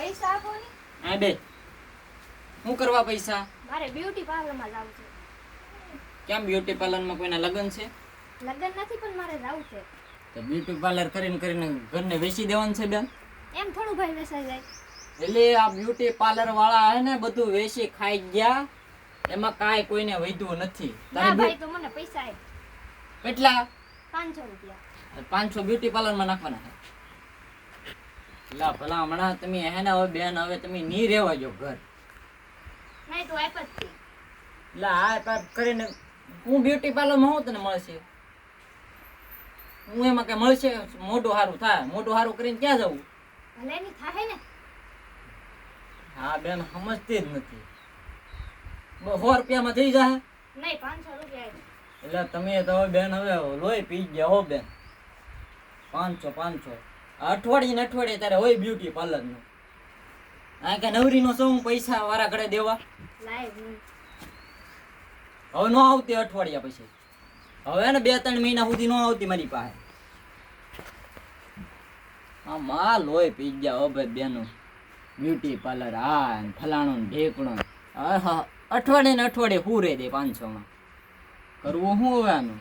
પૈસા આપો ને. હા બે શું કરવા પૈસા? મારે બ્યુટી પાર્લરમાં જાવું છે. કેમ બ્યુટી પાર્લરમાં કોઈના લગ્ન છે? લગ્ન નથી પણ મારે જાવું છે. તો બ્યુટી પાર્લર કરીને કરીને ઘરને વેચી દેવાનું છે બેન? એમ થોડું ભાઈ વેચાઈ જાય. એટલે આ બ્યુટી પાર્લર વાળા હે ને બધું વેચી ખાઈ ગયા, એમાં કાંઈ કોઈને વધ્યું નથી. ના ભાઈ તો મને પૈસા આપ. કેટલા? 500 રૂપિયા. 500 બ્યુટી પાર્લરમાં નાખવાના છે. લા ભલા હમણાં તમે હે ને હવે બેન હવે તમે નહીં રહેવા જો ઘર. નહીં તો આપ જ છે. લા આ પાપ કરીને હું બ્યુટી પાર્લરમાં હું તને મળશે? હું એમાં કઈ મળશે? મોઢું સારું થાય, મોઢું સારું કરીને ક્યાં જવું? ભલે ની થાય ને. હા બેન સમજતી જ નથી. 100 રૂપિયામાં થઈ જાય? નહીં 500 રૂપિયા આપ. એટલે તમે તો હવે બેન હવે લોહી પી ગયા હો બેન. 500 અઠવાડિયે ને અઠવાડિયે તારે હોય બ્યુટી પાર્લર નું. આ કે નવરી નો શું પૈસા વારા ઘડે દેવા? લાઈવ હવે નો આવતી અઠવાડિયા પછી. હવે ને 2-3 મહિના સુધી નો આવતી મારી પાસે. આ માં લોહી પી ગયા હો ભાઈ બેનો. બ્યુટી પાર્લર આ ફલાણું ને ઢેકણું. હા અઠવાડિયે ને અઠવાડિયે પૂરે દે 500 માં. કરવું શું હવે આનું?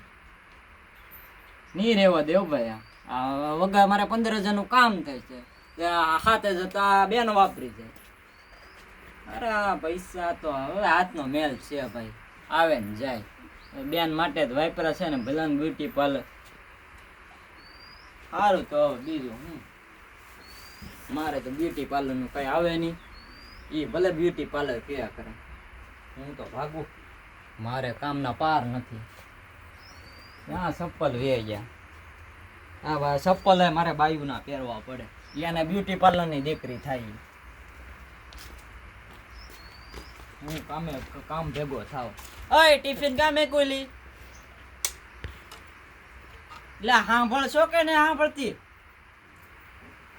નહીં રહેવા દેવ ભાઈ. આ વગા મારે 15,000 નું કામ થાય છે, 7,000 તો આ બેન વાપરી છે. અરે આ પૈસા તો હવે હાથનો મેલ છે ભાઈ, આવે ને જાય. બેન માટે જ વાપરા છે ને ભલા બ્યુટી પાર્લર. સારું તો બીજું હું મારે તો બ્યુટી પાર્લર નું કઈ આવે નહીં. એ ભલે બ્યુટી પાર્લર કયા કરે, હું તો ભાગું. મારે કામના પાર નથી. ત્યાં ચપ્પલ વે ગયા. હા ચપ્પલ મારે બાયું ના પહેરવા પડે. એને બ્યુટી પાર્લર ની દીકરી થાય. હું કામ ભેગો થાવ. ઓય ટિફિન કામે કોઈલી લા સાંભળશો કે ને સાંભળતી?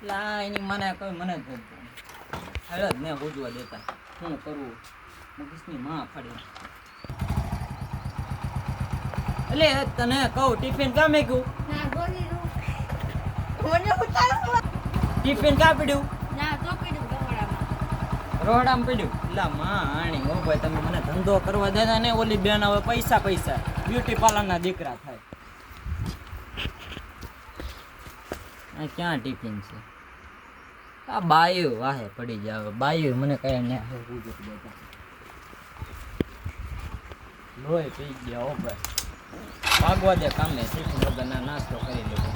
લા એની મને કોઈ મને જ ને ઉજવા દેતા. શું કરવું? મગજની માં ફરી. એટલે તને કહું ટિફિન કામે ગયું? ના ગોલી ટિફિન કા પડ્યું? ના તો પીડું ગોળામાં. રોડામાં પડ્યું. લા માં આણી ઓ ભાઈ તમે મને ધંધો કરવા દેતા ને. ઓલી બેન હવે પૈસા બ્યુટી પાર્લર ના દીકરા થાય. આ ક્યાં ટિફિન છે? આ બાયું વાહે પડી જાય. બાયું મને કઈ ને લોહી પી ગયા હો ભાઈ. ભાગવા દે કામે ટિફિન વગર નાસ્તો કરી લીધો.